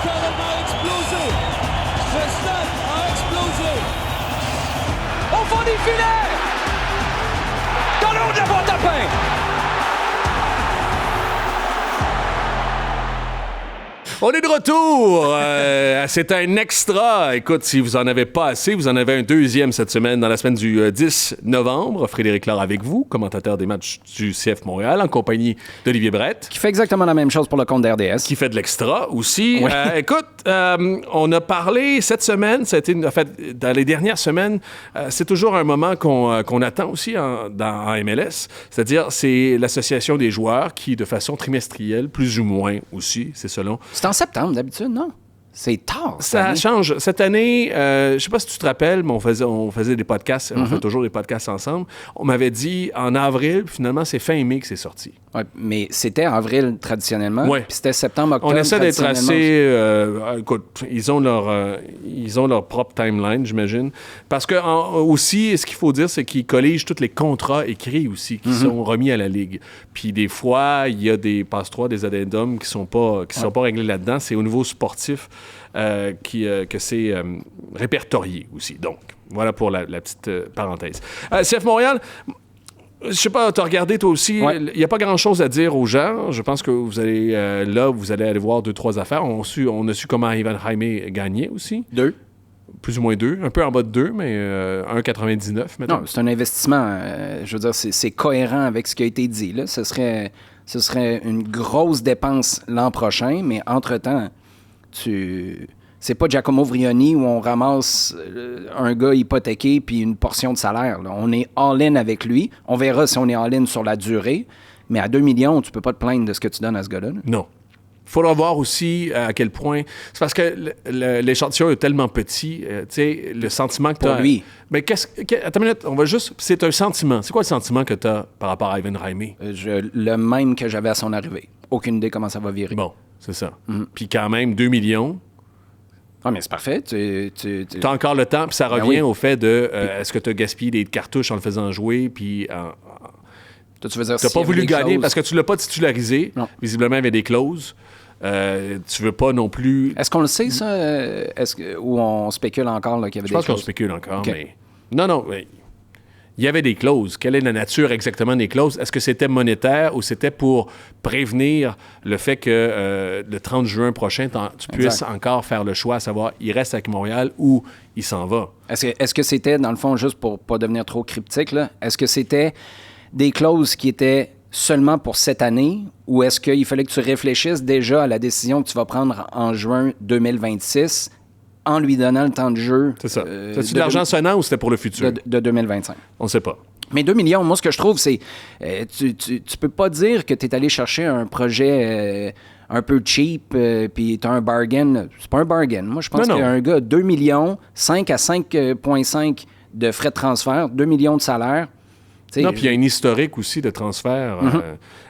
Carême a explosé. Le stade a explosé. Au fond des filets! Dans le haut de la boîte à pain! On est de retour! C'est un extra. Écoute, si vous en avez pas assez, vous en avez un deuxième cette semaine, dans la semaine du 10 novembre. Frédéric Laure avec vous, commentateur des matchs du CF Montréal, en compagnie d'Olivier Brett. Qui fait exactement la même chose pour le compte d'RDS. Qui fait de l'extra aussi. Oui. Écoute, on a parlé cette semaine, ça a été, en fait, dans les dernières semaines, c'est toujours un moment qu'on attend aussi en MLS. C'est-à-dire, c'est l'association des joueurs qui, de façon trimestrielle, plus ou moins aussi, c'est selon... C'est en septembre, d'habitude, non? C'est tard. Ça change. Cette année, je sais pas si tu te rappelles, mais on faisait des podcasts, on fait toujours des podcasts ensemble. On m'avait dit en avril, puis finalement, c'est fin mai que c'est sorti. Ouais, mais c'était avril traditionnellement, Ouais. puis c'était septembre, octobre. On essaie d'être traditionnellement assez... écoute, ils ont leur propre timeline, j'imagine. Parce que aussi, ce qu'il faut dire, c'est qu'ils colligent tous les contrats écrits aussi, qui sont remis à la Ligue. Puis des fois, il y a des passe-droits, des addendums qui sont pas réglés là-dedans. C'est au niveau sportif que c'est répertorié aussi. Donc, voilà pour la petite parenthèse. CF Montréal... Je sais pas, tu as regardé toi aussi. Il n'y a pas grand-chose à dire aux gens. Je pense que vous allez vous allez aller voir 2-3 affaires. On a su comment Ivan Jaime gagnait aussi. 2. Plus ou moins 2. Un peu en bas de 2, mais 1,99 maintenant. Non, c'est un investissement. Je veux dire, c'est cohérent avec ce qui a été dit. Là. Ce serait une grosse dépense l'an prochain, mais entre-temps, c'est pas Giacomo Vrioni où on ramasse un gars hypothéqué puis une portion de salaire. Là. On est all-in avec lui. On verra si on est all-in sur la durée. Mais à 2 millions, tu peux pas te plaindre de ce que tu donnes à ce gars-là. Là. Non. Il faudra voir aussi à quel point... C'est parce que l'échantillon est tellement petit, tu sais, le sentiment que tu as... Pour lui. Mais attends une minute, on va juste... C'est un sentiment. C'est quoi le sentiment que tu as par rapport à Ivan Jaime? Le même que j'avais à son arrivée. Aucune idée comment ça va virer. Bon, c'est ça. Puis quand même, 2 millions... Ah, mais c'est parfait. Tu as encore le temps, puis ça revient oui. au fait de est-ce que tu as gaspillé des cartouches en le faisant jouer, puis tu veux dire t'as pas voulu gagner clauses... parce que tu l'as pas titularisé. Non. Visiblement, il y avait des clauses. Tu veux pas non plus... Est-ce qu'on le sait, ça? Ou on spécule encore là, qu'il y avait des clauses? Je pense qu'on spécule encore, Okay. mais... Non, mais... Il y avait des clauses. Quelle est la nature exactement des clauses? Est-ce que c'était monétaire ou c'était pour prévenir le fait que le 30 juin prochain, tu puisses encore faire le choix, à savoir, il reste avec Montréal ou il s'en va? Est-ce que c'était, dans le fond, juste pour pas devenir trop cryptique, là, est-ce que c'était des clauses qui étaient seulement pour cette année ou est-ce qu'il fallait que tu réfléchisses déjà à la décision que tu vas prendre en juin 2026 en lui donnant le temps de jeu? C'est ça. C'est-tu de l'argent sonnant ou c'était pour le futur? De 2025. On ne sait pas. Mais 2 millions, moi, ce que je trouve, c'est... tu peux pas dire que tu es allé chercher un projet un peu cheap, puis tu as un bargain. C'est pas un bargain. Moi, je pense qu'un gars, 2 millions, 5 à 5,5 de frais de transfert, 2 millions de salaire... Non, puis il y a une historique aussi de transfert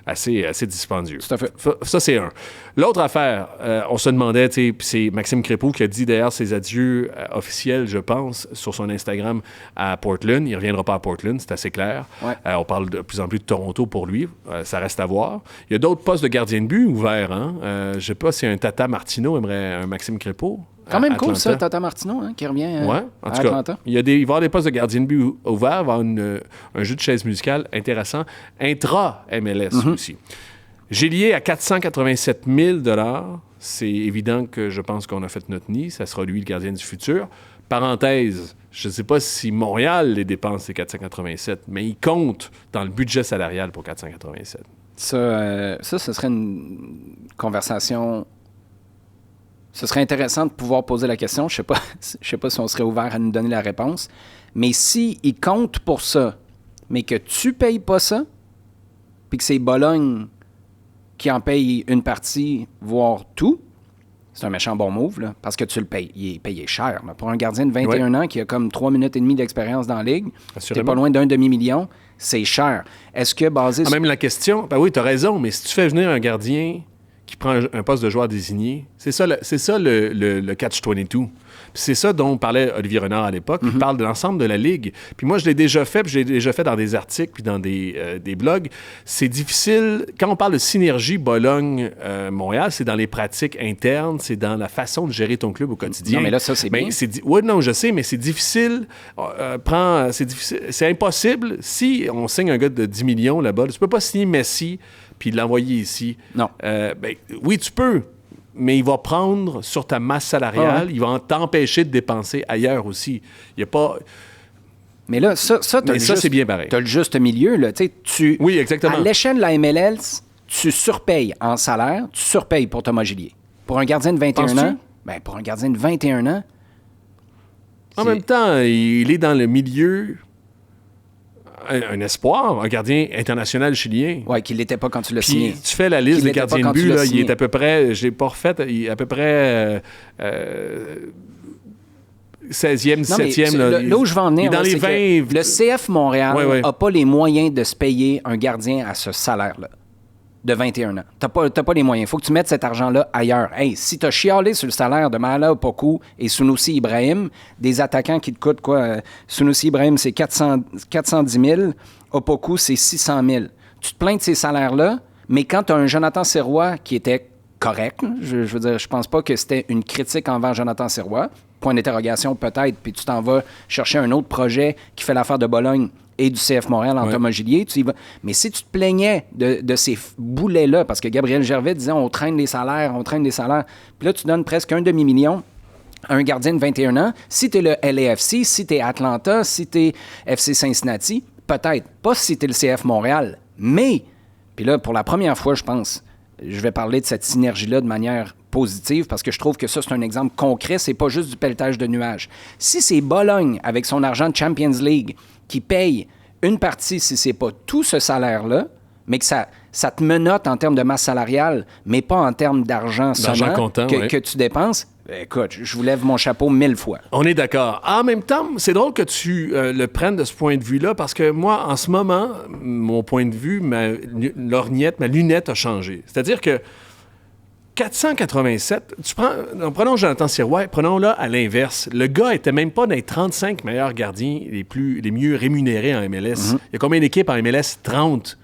assez dispendieux. Tout à fait. Ça, c'est un. L'autre affaire, on se demandait, puis c'est Maxime Crépeau qui a dit d'ailleurs ses adieux officiels, je pense, sur son Instagram à Portland. Il ne reviendra pas à Portland, c'est assez clair. Ouais. On parle de plus en plus de Toronto pour lui. Ça reste à voir. Il y a d'autres postes de gardien de but ouverts. Hein? Je ne sais pas si un Tata Martino aimerait un Maxime Crépeau. Quand même Atlanta. cool, ça, Tata Martino, hein, qui revient en à tout Atlanta. cas, il va y avoir des postes de gardien de but ouverts, il va y avoir un jeu de chaise musicale intéressant, intra-MLS aussi. J'ai lié à 487 000 $. C'est évident que je pense qu'on a fait notre nid. Ça sera lui le gardien du futur. Parenthèse, je ne sais pas si Montréal les dépense, ces 487, mais il compte dans le budget salarial pour 487. Ça, ce serait une conversation... Ce serait intéressant de pouvoir poser la question. Je sais pas si on serait ouvert à nous donner la réponse. Mais s'il compte pour ça, mais que tu payes pas ça, puis que c'est Bologne qui en paye une partie, voire tout, c'est un méchant bon move, là, parce que tu le payes. Il est payé cher. Là. Pour un gardien de 21 ans qui a comme 3 minutes et demie d'expérience dans la Ligue, t'es pas loin d'un demi-million, c'est cher. Est-ce que basé sur... Même la question, ben oui, tu as raison, mais si tu fais venir un gardien qui prend un poste de joueur désigné. C'est ça le catch-22. Puis c'est ça dont parlait Olivier Renard à l'époque. Il parle de l'ensemble de la Ligue. Puis moi, je l'ai déjà fait, puis je l'ai déjà fait dans des articles, puis dans des blogs. C'est difficile. Quand on parle de synergie Bologne-Montréal, c'est dans les pratiques internes, c'est dans la façon de gérer ton club au quotidien. Non, mais là, ça, c'est bien. Oui, non, je sais, mais c'est difficile. C'est impossible. Si on signe un gars de 10 millions là-bas, tu peux pas signer Messi puis l'envoyer ici. Non. Oui, tu peux. Mais il va prendre sur ta masse salariale, il va t'empêcher de dépenser ailleurs aussi. Il n'y a pas... Mais là, ça c'est bien pareil. Tu as le juste milieu. Là. Oui, exactement. À l'échelle de la MLS, tu surpayes en salaire, tu surpayes pour Thomas Gillier. Pour un gardien de 21 ans, pour un gardien de 21 ans... En même temps, il est dans le milieu... Un espoir, un gardien international chilien. Oui, qu'il l'était pas quand tu l'as Puis signé. tu fais la liste des gardiens de but, là, il est à peu près, je l'ai pas refait, il est à peu près 16e, 17e. Là où je vais en venir, dans les 20... que le CF Montréal n'a pas les moyens de se payer un gardien à ce salaire-là de 21 ans. T'as pas les moyens. Il faut que tu mettes cet argent-là ailleurs. Hey, si tu as chialé sur le salaire de Mahala Opoku et Sunusi Ibrahim, des attaquants qui te coûtent quoi? Sunusi Ibrahim, c'est 410 000. Opoku, c'est 600 000. Tu te plains de ces salaires-là, mais quand tu as un Jonathan Sirois qui était correct, je veux dire, je pense pas que c'était une critique envers Jonathan Sirois, point d'interrogation peut-être, puis tu t'en vas chercher un autre projet qui fait l'affaire de Bologne et du CF Montréal en Thomas Gillier, tu y vas. Mais si tu te plaignais de ces boulets-là, parce que Gabriel Gervais disait on traîne les salaires, puis là tu donnes presque un demi-million à un gardien de 21 ans, si t'es le LAFC, si t'es Atlanta, si t'es FC Cincinnati, peut-être, pas si t'es le CF Montréal, mais, puis là pour la première fois je pense, je vais parler de cette synergie-là de manière positive parce que je trouve que ça, c'est un exemple concret. C'est pas juste du pelletage de nuages. Si c'est Bologne, avec son argent de Champions League, qui paye une partie, si c'est pas tout ce salaire-là, mais que ça te menotte en termes de masse salariale, mais pas en termes d'argent seulement comptant, que tu dépenses, écoute, je vous lève mon chapeau 1000 fois. On est d'accord. En même temps, c'est drôle que tu le prennes de ce point de vue-là, parce que moi, en ce moment, mon point de vue, ma lunette a changé. C'est-à-dire que 487, prenons Jonathan Sirois, prenons-le à l'inverse. Le gars était même pas dans les 35 meilleurs gardiens les mieux rémunérés en MLS. Il y a combien d'équipes en MLS? 30.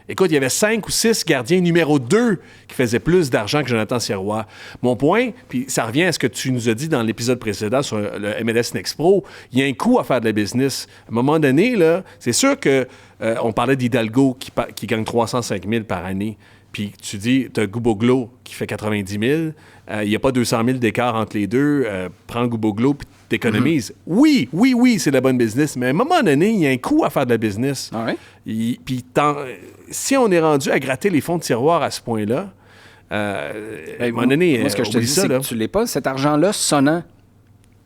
Écoute, il y avait 5 ou 6 gardiens numéro 2 qui faisaient plus d'argent que Jonathan Sirois. Mon point, puis ça revient à ce que tu nous as dit dans l'épisode précédent sur le MLS Next Pro, il y a un coût à faire de la business. À un moment donné, là, c'est sûr que on parlait d'Hidalgo qui gagne 305 000 par année. Puis tu dis, tu as Guboglo qui fait 90 000. Il n'y a pas 200 000 d'écart entre les deux. Prends Guboglo puis t'économises. Oui, c'est de la bonne business. Mais à un moment donné, il y a un coût à faire de la business. Ah ouais? Puis si on est rendu à gratter les fonds de tiroir à ce point-là, à un moment donné, moi, ce que je te dis, c'est que tu l'es pas. Cet argent-là sonnant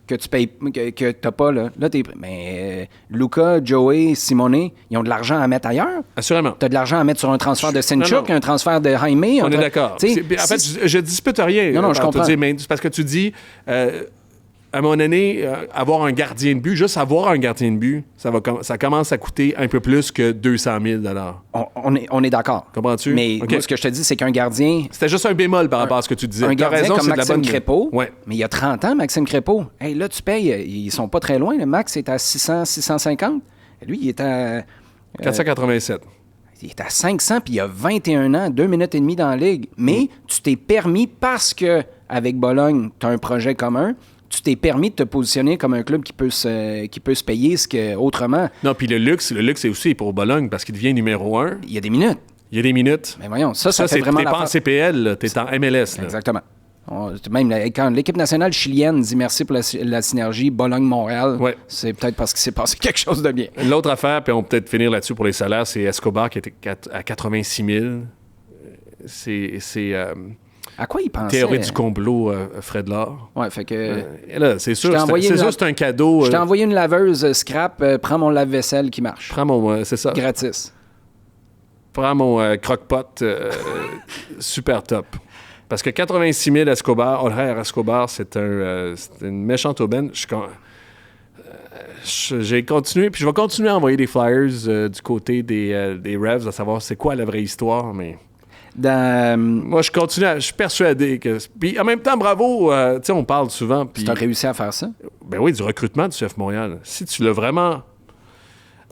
que tu payes, que tu n'as pas, là t'es... Mais Luca, Joey, Simone, ils ont de l'argent à mettre ailleurs. Assurément. Tu as de l'argent à mettre sur un transfert de Sinchuk, un transfert de Jaime. On est d'accord. En fait, je dispute rien. Non, je comprends. Mais c'est parce que tu dis... à un moment donné, avoir un gardien de but, juste avoir un gardien de but, ça commence à coûter un peu plus que 200 000 On est d'accord. Comprends-tu? Mais moi, ce que je te dis, c'est qu'un gardien... C'était juste un bémol par rapport à ce que tu disais. Un gardien raison, comme c'est Maxime Crépeau, ouais. Mais il y a 30 ans, Maxime Crépeau, hey, là, tu payes, ils sont pas très loin. Le Max est à 600, 650. Lui, il est à... 487. Il est à 500, puis il a 21 ans, 2 minutes et demie dans la Ligue. Mais tu t'es permis, parce que avec Bologne, tu as un projet commun, tu t'es permis de te positionner comme un club qui peut se payer ce que autrement. Non, puis le luxe c'est aussi pour Bologne parce qu'il devient numéro 1. Il y a des minutes. Il y a des minutes. Mais voyons, ça fait vraiment t'es pas en CPL, t'es en MLS. Là. Exactement. Même quand l'équipe nationale chilienne dit merci pour la synergie Bologne-Montréal, c'est peut-être parce qu'il s'est passé quelque chose de bien. L'autre affaire, puis on peut peut-être finir là-dessus pour les salaires, c'est Escobar qui était à 86 000. C'est à quoi il pensait? Théorie du complot, Fred Laure. Ouais, fait que... là, c'est sûr, c'est un cadeau. Je t'ai envoyé une laveuse scrap, prends mon lave-vaisselle qui marche. Prends mon... c'est ça. Gratis. Prends mon croque-pot super top. Parce que 86 000 Escobar, horaire Escobar, c'est une méchante aubaine. J'ai continué, puis je vais continuer à envoyer des flyers du côté des Revs, à savoir c'est quoi la vraie histoire, mais... Moi, je suis persuadé que... Puis en même temps, bravo, tu sais, on parle souvent... Puis, Tu as réussi à faire ça? Ben oui, du recrutement du CF Montréal. Si tu l'as vraiment...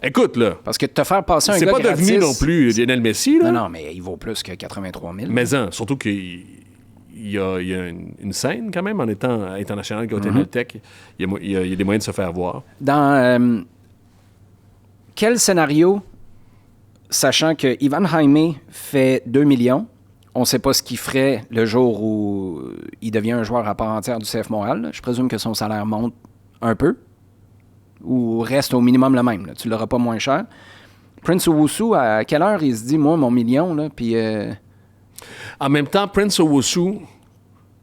Écoute, là, Parce que te faire passer un c'est gars pas gratis... devenu non plus Lionel Messi, là. Non, mais il vaut plus que 83 000. Mais surtout qu'il y a une scène, quand même, en étant international Guatemala-Tech. Il y a des moyens de se faire voir. Dans quel scénario, sachant que Ivan Jaime fait 2 millions, on ne sait pas ce qu'il ferait le jour où il devient un joueur à part entière du CF Montréal. Je présume que son salaire monte un peu ou reste au minimum le même. Là. Tu ne l'auras pas moins cher. Prince Owusu, à quelle heure il se dit, moi, mon million, là, puis... En même temps, Prince Owusu,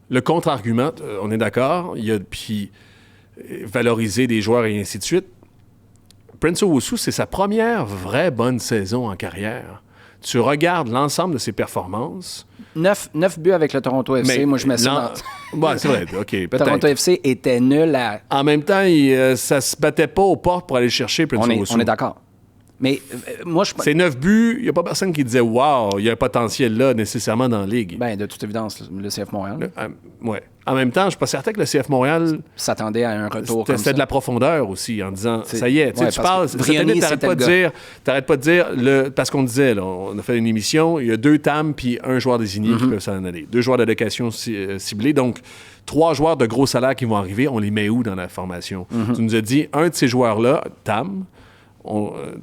le contre-argument, on est d'accord, il y a puis valoriser des joueurs et ainsi de suite. Prince Owusu, c'est sa première vraie bonne saison en carrière. Tu regardes l'ensemble de ses performances. 9 buts avec le Toronto FC, Mais moi je mets ça dans... Ouais, c'est vrai, OK, peut-être. Toronto FC était nul à... En même temps, ça se battait pas aux portes pour aller chercher Prince Owusu. On est d'accord. Mais moi, je... C'est 9 buts, il n'y a pas personne qui disait « Wow, il y a un potentiel là, nécessairement, dans la Ligue. » Ben, de toute évidence, le CF Montréal Ouais. En même temps, je ne suis pas certain que le CF Montréal... s'attendait à un retour comme ça. C'était de la profondeur aussi, en disant « Ça y est, tu parles... » Cette année, t'arrêtes pas de dire... Parce qu'on disait, là, on a fait une émission, il y a 2 TAM puis un joueur désigné qui peuvent s'en aller. 2 joueurs d'allocation ciblés, donc 3 joueurs de gros salaire qui vont arriver, on les met où dans la formation? Tu nous as dit, un de ces joueurs-là, TAM...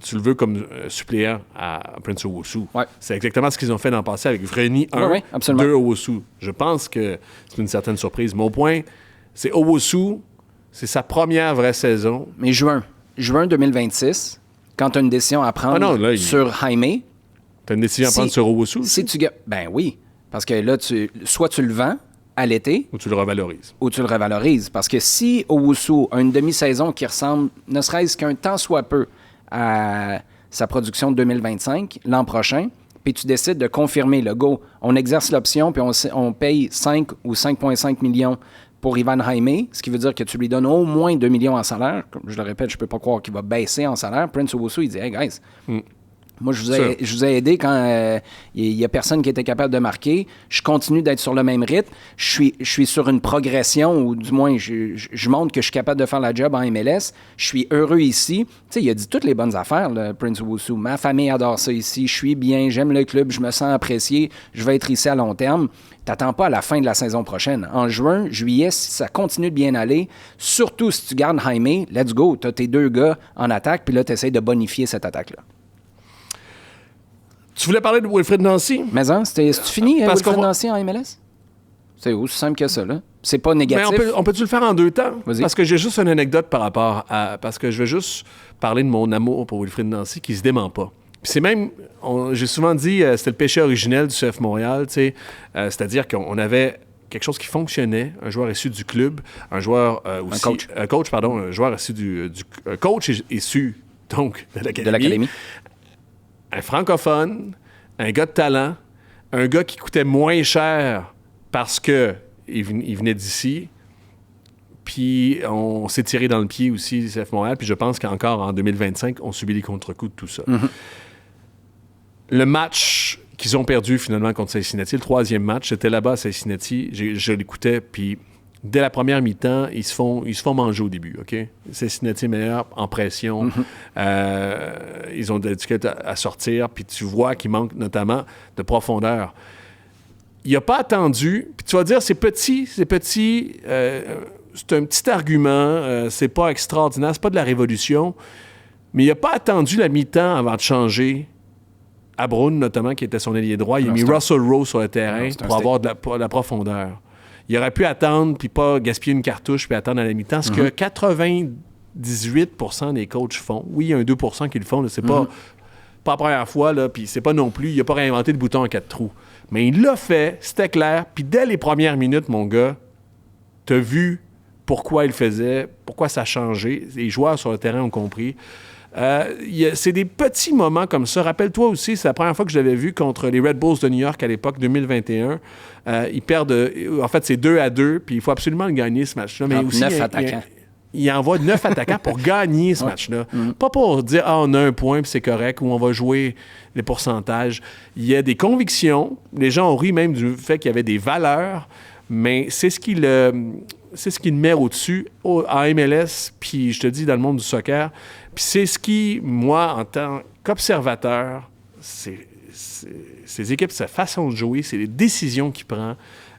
tu le veux comme suppléant à Prince Owusu. Ouais. C'est exactement ce qu'ils ont fait dans le passé avec Vreni 1, 2 Owusu. Je pense que c'est une certaine surprise. Mon point, c'est Owusu, c'est sa première vraie saison. Mais juin 2026, quand tu as une décision à prendre sur Jaime... Tu as une décision à prendre sur Owusu? Ben oui, parce que là, soit tu le vends à l'été... Ou tu le revalorises. Parce que si Owusu a une demi-saison qui ressemble, ne serait-ce qu'un tant soit peu, à sa production de 2025, l'an prochain, puis tu décides de confirmer le go. On exerce l'option, puis on paye 5 ou 5,5 millions pour Ivan Jaime, ce qui veut dire que tu lui donnes au moins 2 millions en salaire. Comme je le répète, je peux pas croire qu'il va baisser en salaire. Prince Owusu, il dit « Hey, guys, moi, je vous ai aidé quand il y a personne qui était capable de marquer. Je continue d'être sur le même rythme. Je suis sur une progression, ou du moins, je montre que je suis capable de faire la job en MLS. Je suis heureux ici. » Tu sais, il a dit toutes les bonnes affaires, là, Prince Owusu. Ma famille adore ça ici. Je suis bien, j'aime le club, je me sens apprécié. Je vais être ici à long terme. T'attends pas à la fin de la saison prochaine. En juin, juillet, si ça continue de bien aller, surtout si tu gardes Jaime, let's go. T'as tes 2 gars en attaque, puis là, tu essaies de bonifier cette attaque-là. Tu voulais parler de Wilfried Nancy? Mais c'est-tu fini, Wilfried Nancy en MLS? C'est aussi simple que ça, là. C'est pas négatif. Mais on peut-tu le faire en 2 temps? Vas-y. Parce que j'ai juste une anecdote par rapport à... Parce que je veux juste parler de mon amour pour Wilfried Nancy qui se dément pas. Puis c'est même... j'ai souvent dit, c'était le péché originel du CF Montréal, tu sais. C'est-à-dire qu'on avait quelque chose qui fonctionnait, un joueur issu du club, un joueur aussi... Un coach, un joueur issu du coach issu, donc, de l'académie. Un francophone, un gars de talent, un gars qui coûtait moins cher parce qu'il venait d'ici. Puis on s'est tiré dans le pied aussi, CF Montréal. Puis je pense qu'encore en 2025, on subit les contre-coups de tout ça. Le match qu'ils ont perdu finalement contre Cincinnati, le 3e match, c'était là-bas à Cincinnati. Je l'écoutais, puis dès la première mi-temps, ils se font manger au début, OK? Cincinnati meilleur en pression. Ils ont des difficultés à sortir, puis tu vois qu'il manque notamment de profondeur. Il n'a pas attendu, puis tu vas dire, c'est petit, c'est un petit argument, c'est pas extraordinaire, c'est pas de la révolution, mais il n'a pas attendu la mi-temps avant de changer à Brown, notamment, qui était son ailier droit. Il a mis Russell Rowe sur le terrain pour avoir de la profondeur. Il aurait pu attendre, puis pas gaspiller une cartouche, puis attendre à la mi-temps, ce que 98% des coachs font. Oui, il y a un 2% qui le font, là, c'est pas la première fois, là, puis c'est pas non plus, il n'a pas réinventé le bouton en 4 trous. Mais il l'a fait, c'était clair, puis dès les premières minutes, mon gars, t'as vu pourquoi il faisait, pourquoi ça a changé. Les joueurs sur le terrain ont compris. C'est des petits moments comme ça. Rappelle-toi aussi, c'est la première fois que je l'avais vu contre les Red Bulls de New York à l'époque, 2021. Ils perdent... en fait, c'est 2-2, puis il faut absolument le gagner, ce match-là. Mais aussi, 9 attaquants. il envoie 9 attaquants pour gagner ce match-là. Pas pour dire « Ah, on a un point, puis c'est correct », ou on va jouer les pourcentages. Il y a des convictions. Les gens ont ri même du fait qu'il y avait des valeurs, mais c'est ce qui le met au-dessus en MLS, puis je te dis, dans le monde du soccer. Puis c'est ce qui, moi, en tant qu'observateur, ces équipes, sa façon de jouer, c'est les décisions qu'il prend.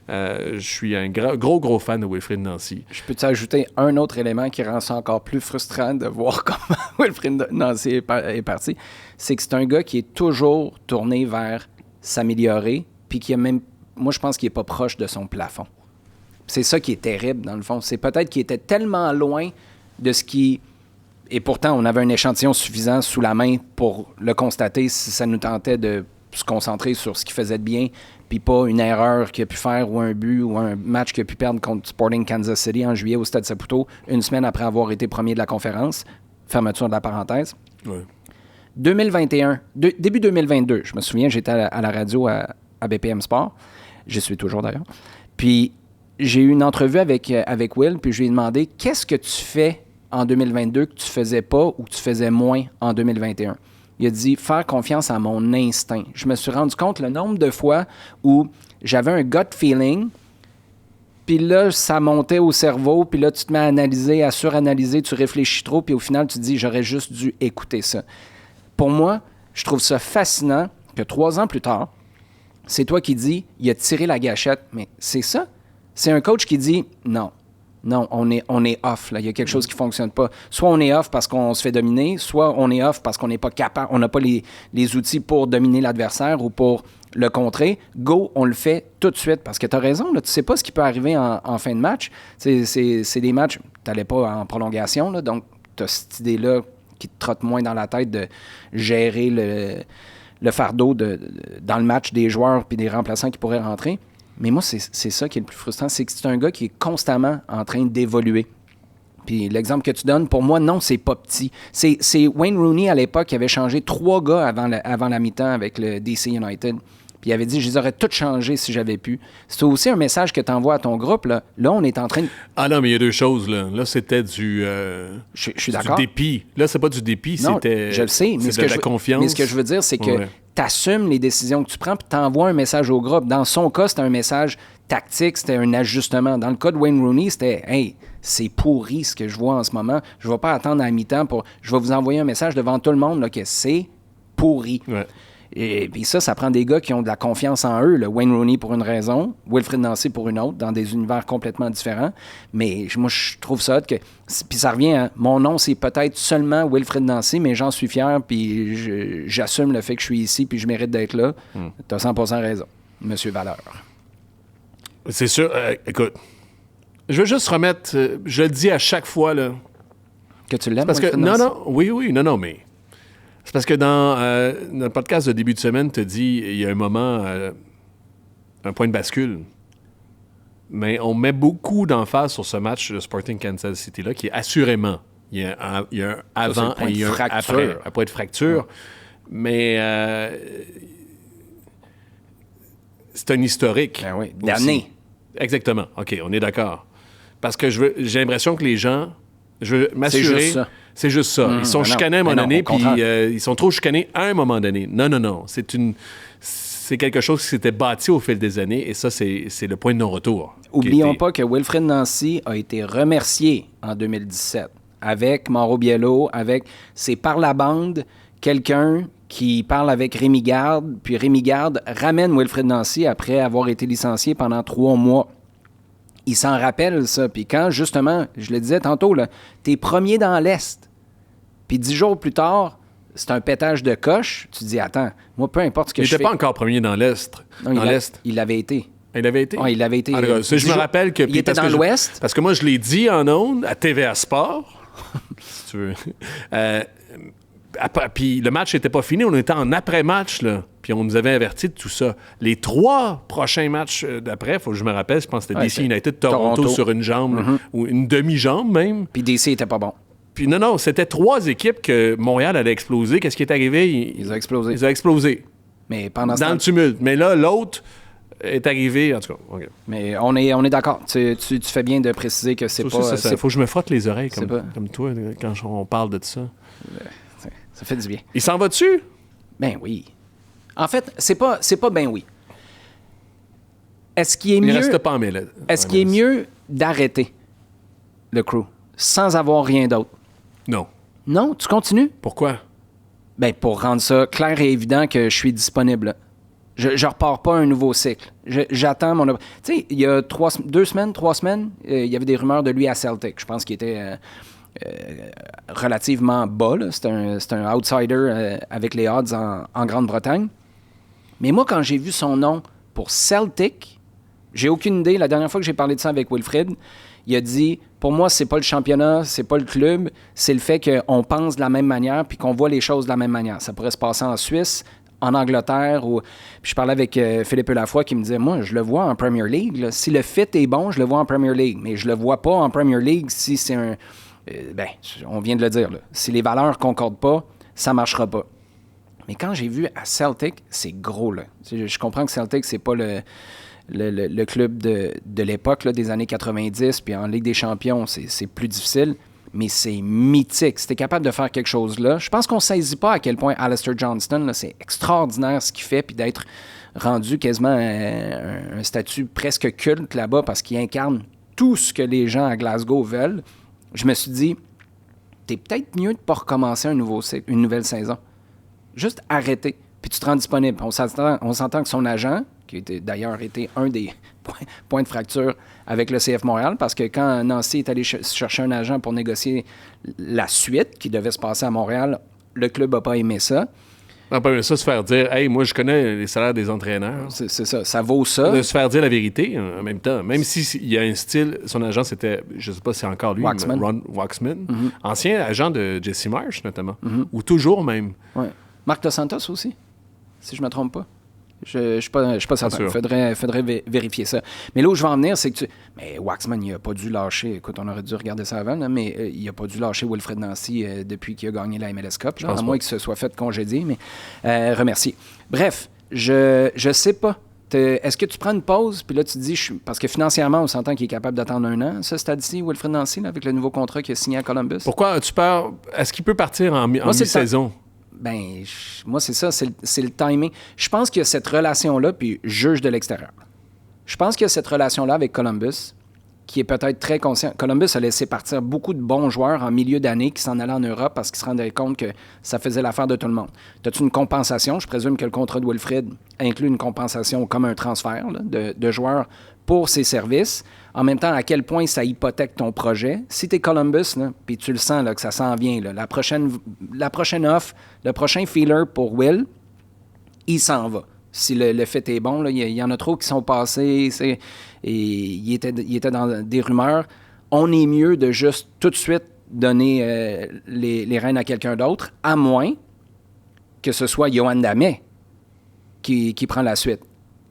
Je suis un gros fan de Wilfried Nancy. Je peux t'ajouter un autre élément qui rend ça encore plus frustrant de voir comment Wilfried Nancy est parti. C'est que c'est un gars qui est toujours tourné vers s'améliorer, puis qui a même, moi je pense qu'il n'est pas proche de son plafond. C'est ça qui est terrible dans le fond. C'est peut-être qu'il était tellement loin de ce qui... Et pourtant, on avait un échantillon suffisant sous la main pour le constater si ça nous tentait de se concentrer sur ce qu'il faisait de bien, puis pas une erreur qu'il a pu faire ou un but ou un match qu'il a pu perdre contre Sporting Kansas City en juillet au Stade Saputo, une semaine après avoir été premier de la conférence. Fermeture de la parenthèse. Ouais. 2021, début 2022, je me souviens, j'étais à la radio à BPM Sport. Je suis toujours d'ailleurs. Puis j'ai eu une entrevue avec Will, puis je lui ai demandé « Qu'est-ce que tu fais en 2022 que tu faisais pas ou que tu faisais moins en 2021? » Il a dit « Faire confiance à mon instinct. » Je me suis rendu compte le nombre de fois où j'avais un gut feeling, puis là, ça montait au cerveau, puis là, tu te mets à analyser, à suranalyser, tu réfléchis trop, puis au final, tu te dis « J'aurais juste dû écouter ça. » Pour moi, je trouve ça fascinant que 3 ans plus tard, c'est toi qui dis « Il a tiré la gâchette. » Mais c'est ça. C'est un coach qui dit « Non. Non, on est off, là. Il y a quelque chose qui ne fonctionne pas. » Soit on est off parce qu'on se fait dominer, soit on est off parce qu'on n'est pas capable, on n'a pas les outils pour dominer l'adversaire ou pour le contrer. Go, on le fait tout de suite. Parce que tu as raison, là, tu ne sais pas ce qui peut arriver en fin de match. C'est des matchs, tu n'allais pas en prolongation, là, donc tu as cette idée-là qui te trotte moins dans la tête de gérer le fardeau dans le match des joueurs puis des remplaçants qui pourraient rentrer. Mais moi, c'est ça qui est le plus frustrant, c'est que c'est un gars qui est constamment en train d'évoluer. Puis l'exemple que tu donnes, pour moi, non, c'est pas petit. C'est Wayne Rooney, à l'époque, qui avait changé 3 gars avant la mi-temps avec le DC United. Puis il avait dit « Je les aurais tous changés si j'avais pu. » C'est aussi un message que tu envoies à ton groupe. Là, on est en train de... Ah non, mais il y a 2 choses. Là, c'était du dépit. Là, c'est pas du dépit, non, c'était... Je le sais, mais c'est de la confiance. Mais ce que je veux dire, c'est que tu assumes les décisions que tu prends puis tu envoies un message au groupe. Dans son cas, c'était un message tactique, c'était un ajustement. Dans le cas de Wayne Rooney, c'était « Hey, c'est pourri ce que je vois en ce moment. Je ne vais pas attendre à la mi-temps pour... Je vais vous envoyer un message devant tout le monde là, que c'est pourri. Ouais. » Et puis ça prend des gars qui ont de la confiance en eux. Là. Wayne Rooney pour une raison, Wilfried Nancy pour une autre, dans des univers complètement différents. Mais moi, je trouve ça que... Puis ça revient à... Mon nom, c'est peut-être seulement Wilfried Nancy, mais j'en suis fier, puis j'assume le fait que je suis ici, puis je mérite d'être là. Tu as 100% raison, Monsieur Valeur. C'est sûr. Écoute, je veux juste remettre... je le dis à chaque fois, là... Que tu l'aimes, parce que non, mais... C'est parce que dans notre podcast de début de semaine, tu as dit il y a un moment, un point de bascule. Mais on met beaucoup d'emphase sur ce match de Sporting Kansas City-là, qui est assurément, il y a un avant et il y a un après. Un point de fracture. Mais c'est un historique. Ben oui, d'année. Exactement. OK, on est d'accord. Parce que j'ai l'impression que les gens... Je veux m'assurer... C'est juste ça. Ils sont chicanés à un moment donné, puis ils sont trop chicanés à un moment donné. Non. C'est quelque chose qui s'était bâti au fil des années, et ça, c'est le point de non-retour. Oublions pas que Wilfried Nancy a été remercié en 2017 avec Mauro Biello, c'est par la bande quelqu'un qui parle avec Rémi Garde, puis Rémi Garde ramène Wilfried Nancy après avoir été licencié pendant 3 mois. Il s'en rappelle, ça. Puis quand, justement, je le disais tantôt, là, t'es premier dans l'Est. Puis 10 jours plus tard, c'est un pétage de coche. Tu te dis, attends, moi, peu importe ce que je fais... Il n'était pas encore premier dans l'Est. Non, il l'avait été. Il avait été? Oui, il avait été. Alors, je me rappelle que... Il était dans l'Ouest. Parce que moi, je l'ai dit en ondes à TVA Sport, si tu veux. Puis le match n'était pas fini. On était en après-match, là. Puis on nous avait averti de tout ça. Les 3 prochains matchs d'après, il faut que je me rappelle, je pense que c'était DC United, Toronto sur une jambe, ou une demi-jambe même. Puis DC n'était pas bon. Puis non, c'était 3 équipes que Montréal allait exploser. Qu'est-ce qui est arrivé? Ils ont explosé. Ils ont explosé. Mais pendant dans le tumulte. Mais là, l'autre, est arrivé, en tout cas. Okay. Mais on est d'accord. Tu fais bien de préciser que c'est pas... Il faut que je me frotte les oreilles comme toi quand on parle de ça. Ça fait du bien. Il s'en va dessus? Ben oui. En fait, c'est pas ben oui. Est-ce qu'il est mieux... Il reste pas en mêlée. Est-ce qu'il est mieux d'arrêter le crew sans avoir rien d'autre? Non. Non? Tu continues? Pourquoi? Ben pour rendre ça clair et évident que je suis disponible. Je repars pas un nouveau cycle. J'attends mon... Tu sais, il y a 3 semaines, il y avait des rumeurs de lui à Celtic. Je pense qu'il était relativement bas. C'est un outsider avec les odds en Grande-Bretagne. Mais moi, quand j'ai vu son nom pour Celtic, j'ai aucune idée. La dernière fois que j'ai parlé de ça avec Wilfrid, il a dit, pour moi, c'est pas le championnat, c'est pas le club, c'est le fait qu'on pense de la même manière puis qu'on voit les choses de la même manière. Ça pourrait se passer en Suisse, en Angleterre. Puis je parlais avec Philippe Lafroy qui me disait, moi, je le vois en Premier League. Là. Si le fit est bon, je le vois en Premier League. Mais je le vois pas en Premier League si c'est un... on vient de le dire. Là. Si les valeurs concordent pas, ça marchera pas. Mais quand j'ai vu à Celtic, c'est gros. Là. Je comprends que Celtic, c'est pas le club de l'époque, là, des années 90, puis en Ligue des champions, c'est plus difficile, mais c'est mythique. Si t'es capable de faire quelque chose là, je pense qu'on ne saisit pas à quel point Alistair Johnston, là, c'est extraordinaire ce qu'il fait, puis d'être rendu quasiment un statut presque culte là-bas parce qu'il incarne tout ce que les gens à Glasgow veulent. Je me suis dit, t'es peut-être mieux de ne pas recommencer une nouvelle saison. Juste arrêter, puis tu te rends disponible. On s'entend que son agent, qui était d'ailleurs été un des points de fracture avec le CF Montréal, parce que quand Nancy est allé chercher un agent pour négocier la suite qui devait se passer à Montréal, le club n'a pas aimé ça. On peut ça se faire dire, hey, moi, je connais les salaires des entraîneurs. C'est ça, ça vaut ça. De se faire dire la vérité en même temps. Même s'il y a un style, son agent, c'était, je sais pas si c'est encore lui, Waxman. Ron Waxman, ancien agent de Jesse Marsh, notamment, ou toujours même. Ouais. Marc Dos Santos aussi, si je me trompe pas. Je ne suis pas certain. Il faudrait vérifier ça. Mais là où je vais en venir, c'est que Mais Waxman, il n'a pas dû lâcher... Écoute, on aurait dû regarder ça avant, là, mais il n'a pas dû lâcher Wilfred Nancy depuis qu'il a gagné la MLS Cup. Là, à moins qu'il se soit fait congédier, mais remercier. Bref, je sais pas. Est-ce que tu prends une pause, puis là, tu te dis... Parce que financièrement, on s'entend qu'il est capable d'attendre 1 an, ça, stade-ci, Wilfred Nancy, là, avec le nouveau contrat qu'il a signé à Columbus. Pourquoi as-tu peur? Est-ce qu'il peut partir en mi-saison? Ben, moi, c'est ça, c'est le timing. Je pense qu'il y a cette relation-là, puis juge de l'extérieur. Je pense qu'il y a cette relation-là avec Columbus, qui est peut-être très conscient. Columbus a laissé partir beaucoup de bons joueurs en milieu d'année qui s'en allaient en Europe parce qu'ils se rendaient compte que ça faisait l'affaire de tout le monde. As-tu une compensation? Je présume que le contrat de Wilfrid inclut une compensation comme un transfert là, de joueurs pour ses services. En même temps, à quel point ça hypothèque ton projet. Si tu es Columbus, puis tu le sens là, que ça s'en vient, là, la prochaine offre, le prochain feeler pour Will, il s'en va. Si le fait est bon, il y en a trop qui sont passés et il était dans des rumeurs. On est mieux de juste tout de suite donner les rênes à quelqu'un d'autre, à moins que ce soit Yohan Damet qui prend la suite,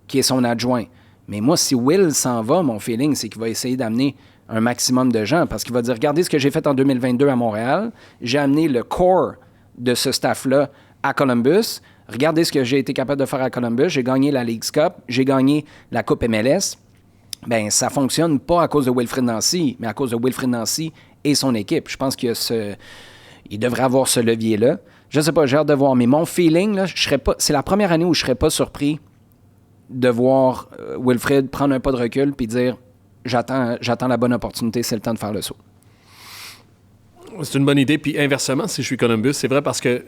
qui est son adjoint. Mais moi, si Will s'en va, mon feeling, c'est qu'il va essayer d'amener un maximum de gens parce qu'il va dire, regardez ce que j'ai fait en 2022 à Montréal. J'ai amené le core de ce staff-là à Columbus. Regardez ce que j'ai été capable de faire à Columbus. J'ai gagné la Leagues Cup. J'ai gagné la Coupe MLS. Bien, ça fonctionne pas à cause de Wilfrid Nancy, mais à cause de Wilfrid Nancy et son équipe. Je pense qu'il devrait avoir ce levier-là. Je sais pas, j'ai hâte de voir. Mais mon feeling, là, c'est la première année où je serais pas surpris de voir Wilfrid prendre un pas de recul puis dire j'attends la bonne opportunité, c'est le temps de faire le saut. C'est une bonne idée. Puis inversement, si je suis Columbus, c'est vrai parce que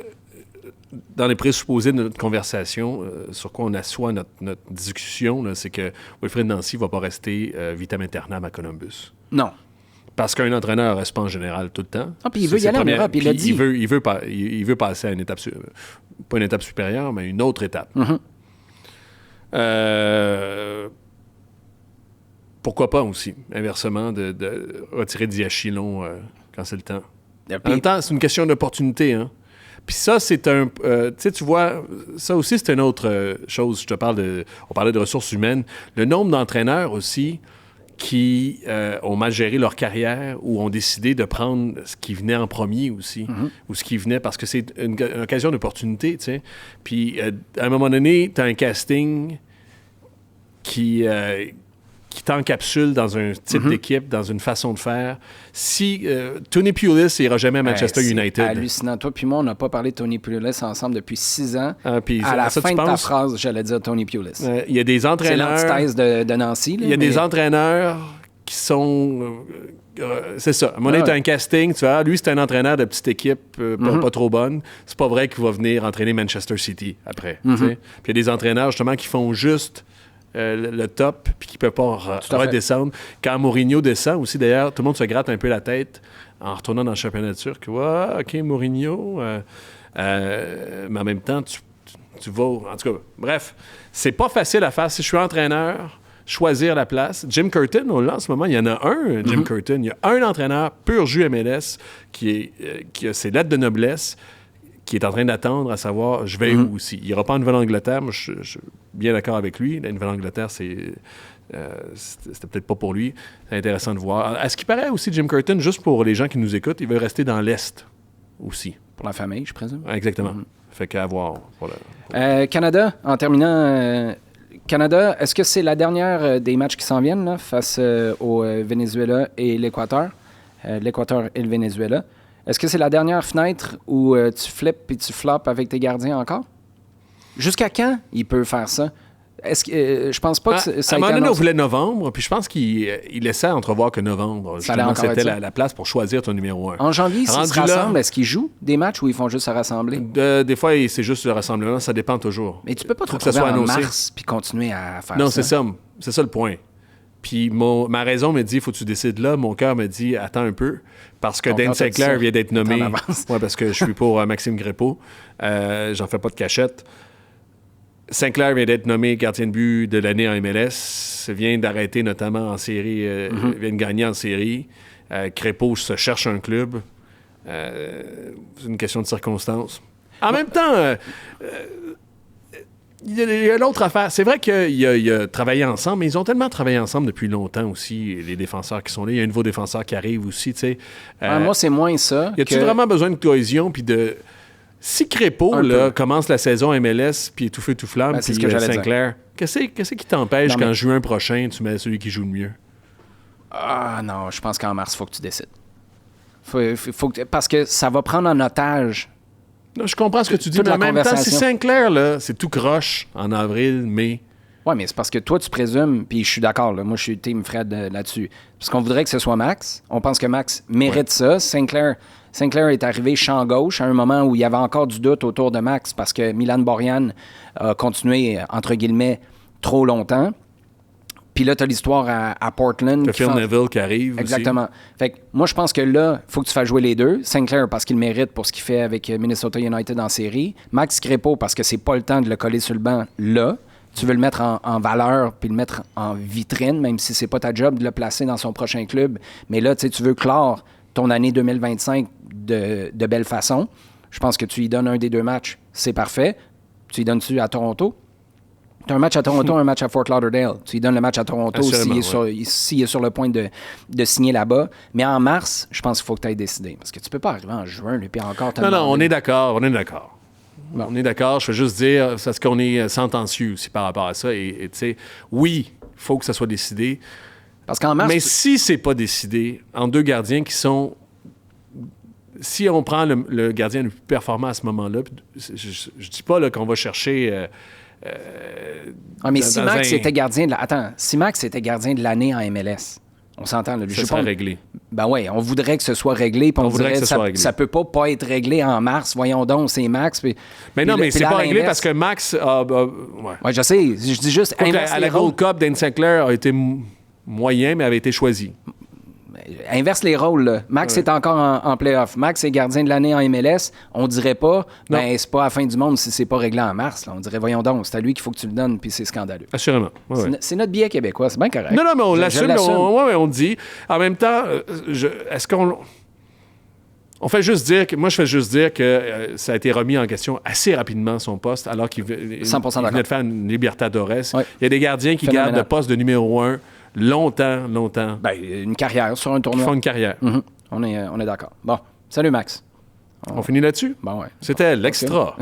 dans les présupposés de notre conversation, sur quoi on assoit notre discussion, là, c'est que Wilfrid Nancy ne va pas rester vitam aeternam à Columbus. Non. Parce qu'un entraîneur ne reste pas en général tout le temps. Ah, puis il veut y aller en Europe, il l'a dit. Il veut passer à une étape, pas une étape supérieure, mais une autre étape. Mm-hmm. Pourquoi pas aussi, inversement, de retirer Diachilon quand c'est le temps. Puis, en même temps, c'est une question d'opportunité. Hein? Puis ça, c'est un... tu vois, ça aussi, c'est une autre chose. On parlait de ressources humaines. Le nombre d'entraîneurs aussi qui ont mal géré leur carrière ou ont décidé de prendre ce qui venait en premier aussi, ou ce qui venait parce que c'est une occasion d'opportunité, tu sais. Puis, à un moment donné, tu as un casting qui t'encapsule dans un type d'équipe, dans une façon de faire. Si Tony Pulis n'ira jamais à Manchester United. C'est hallucinant. Toi puis moi, on n'a pas parlé de Tony Pulis ensemble depuis 6 ans. Puis à la ça, fin tu de ta penses? phrase, j'allais dire Tony Pulis. Il y a des C'est entraîneurs... l'antithèse de Nancy. Là, Il y a des entraîneurs qui sont... c'est ça. À un moment donné, tu as un casting, tu vois, lui, c'est un entraîneur de petite équipe pas trop bonne. C'est pas vrai qu'il va venir entraîner Manchester City après. Tu sais. Puis il y a des entraîneurs, justement, qui font juste le top puis qui ne peuvent pas redescendre. Quand Mourinho descend aussi, d'ailleurs, tout le monde se gratte un peu la tête en retournant dans le championnat turc. Ouais, OK, Mourinho. Mais en même temps, tu vas... En tout cas, bref, c'est pas facile à faire. Si je suis entraîneur... choisir la place. Jim Curtin, on l'a en ce moment, il y en a un, Jim Curtin. Il y a un entraîneur pur jus MLS qui a ses lettres de noblesse, qui est en train d'attendre à savoir je vais où aussi. Il n'ira pas en Nouvelle-Angleterre. Moi, je suis bien d'accord avec lui. La Nouvelle-Angleterre, c'était peut-être pas pour lui. C'est intéressant de voir. À ce qui paraît aussi, Jim Curtin, juste pour les gens qui nous écoutent, il veut rester dans l'Est aussi. Pour la famille, je présume. Exactement. Fait qu'à voir. Voilà. Canada, en terminant... Canada, est-ce que c'est la dernière des matchs qui s'en viennent là, face au Venezuela et l'Équateur? L'Équateur et le Venezuela. Est-ce que c'est la dernière fenêtre où tu flippes et tu floppes avec tes gardiens encore? Jusqu'à quand il peut faire ça? Est-ce que je pense pas que ça à un a moment été donné, on annoncé. voulait novembre, puis je pense qu'il laissait entrevoir que novembre, Ça allait justement, encore c'était être ça. la place pour choisir ton numéro 1. En janvier, s'ils Rendu se là, rassemblent, est-ce qu'ils jouent des matchs ou ils font juste se rassembler? Des fois, c'est juste le rassemblement, ça dépend toujours. Mais tu peux pas te Faut que ça retrouver soit en annoncé. mars puis continuer à faire Non, ça. c'est ça le point. Puis ma raison me dit, faut que tu décides là. Mon cœur me dit, attends un peu, parce que Ton Dan cœur te dit Sinclair ça. vient d'être nommé. T'en avances. Ouais, parce que je suis pour Maxime Grépeau. J'en fais pas de cachette. Sinclair vient d'être nommé gardien de but de l'année en MLS. Vient d'arrêter notamment en série, vient de gagner en série. Crépeau se cherche un club. C'est une question de circonstances. En même temps, il y a l'autre affaire. C'est vrai qu'il a travaillé ensemble, mais ils ont tellement travaillé ensemble depuis longtemps aussi, les défenseurs qui sont là. Il y a un nouveau défenseur qui arrive aussi, tu sais. Moi, c'est moins ça. Y a-tu vraiment besoin de cohésion puis de... Si Crépeau là, commence la saison MLS puis est tout feu tout flamme, Ben, c'est puis ce que j'allais Sinclair, qu'est-ce qui t'empêche Non, mais- qu'en juin prochain, tu mets celui qui joue le mieux? Ah non, je pense qu'en mars, il faut que tu décides. Parce que ça va prendre en otage. Non, je comprends ce que tu dis, Toute mais la en même temps, si conversation. Sinclair, là, c'est tout croche en avril, mai... Oui, mais c'est parce que toi, tu présumes, puis je suis d'accord, là, moi, je suis team Fred là-dessus. Parce qu'on voudrait que ce soit Max. On pense que Max mérite ça. Sinclair est arrivé champ gauche à un moment où il y avait encore du doute autour de Max parce que Milan Borjan a continué, entre guillemets, trop longtemps. Puis là, tu as l'histoire à Portland. Le Phil Neville qui arrive aussi. Exactement. Fait que moi, je pense que là, il faut que tu fasses jouer les deux. Sinclair, parce qu'il mérite pour ce qu'il fait avec Minnesota United en série. Max Crépeau, parce que c'est pas le temps de le coller sur le banc là. Tu veux le mettre en valeur puis le mettre en vitrine, même si c'est pas ta job de le placer dans son prochain club. Mais là, tu veux clore ton année 2025 de belle façon. Je pense que tu lui donnes un des deux matchs. C'est parfait. Tu lui donnes-tu à Toronto? Tu as un match à Toronto, un match à Fort Lauderdale. Tu lui donnes le match à Toronto s'il est sur le point de signer là-bas. Mais en mars, je pense qu'il faut que tu ailles décider. Parce que tu peux pas arriver en juin et puis encore te Non, demander. on est d'accord. Bon. On est d'accord. Je veux juste dire, c'est parce qu'on est sentencieux aussi par rapport à ça. Et tu sais, oui, il faut que ça soit décidé. Parce qu'en mars, Mais si c'est pas décidé, en deux gardiens qui sont... Si on prend le gardien le plus performant à ce moment-là, je dis pas là, qu'on va chercher... mais si dans Max un- était gardien de si Max était gardien de l'année en MLS, on s'entend là. ça sera réglé. Ben oui, on voudrait que ce soit réglé, puis on voudrait dirait que ce soit réglé. ça peut pas être réglé en mars. Voyons donc, c'est Max. Mais non, mais c'est pas réglé parce que Max... ouais. Ouais, je sais. Je dis juste inverse À les la rôles. Gold Cup, Dan Sinclair a été moyen, mais avait été choisi. Inverse les rôles. Là. Max est encore en playoff. Max est gardien de l'année en MLS. On dirait pas, ben c'est pas la fin du monde si c'est pas réglé en mars. Là. On dirait, voyons donc, c'est à lui qu'il faut que tu le donnes, puis c'est scandaleux. Assurément. Ouais, ouais. C'est notre billet québécois, c'est bien correct. Non, mais on Je l'assume. On dit. En même temps, est-ce qu'on... On fait juste dire que... Moi, je fais juste dire que ça a été remis en question assez rapidement, son poste, alors qu'il 100% venait d'accord. de faire une Libertadores. Ouais. Il y a des gardiens qui Phénoménal. gardent le poste de numéro 1 longtemps. Ben, une carrière sur un Qui tournoi. font une carrière. Mhm. On est d'accord. Bon, salut Max. On finit là-dessus? Bon, ouais. C'était l'extra.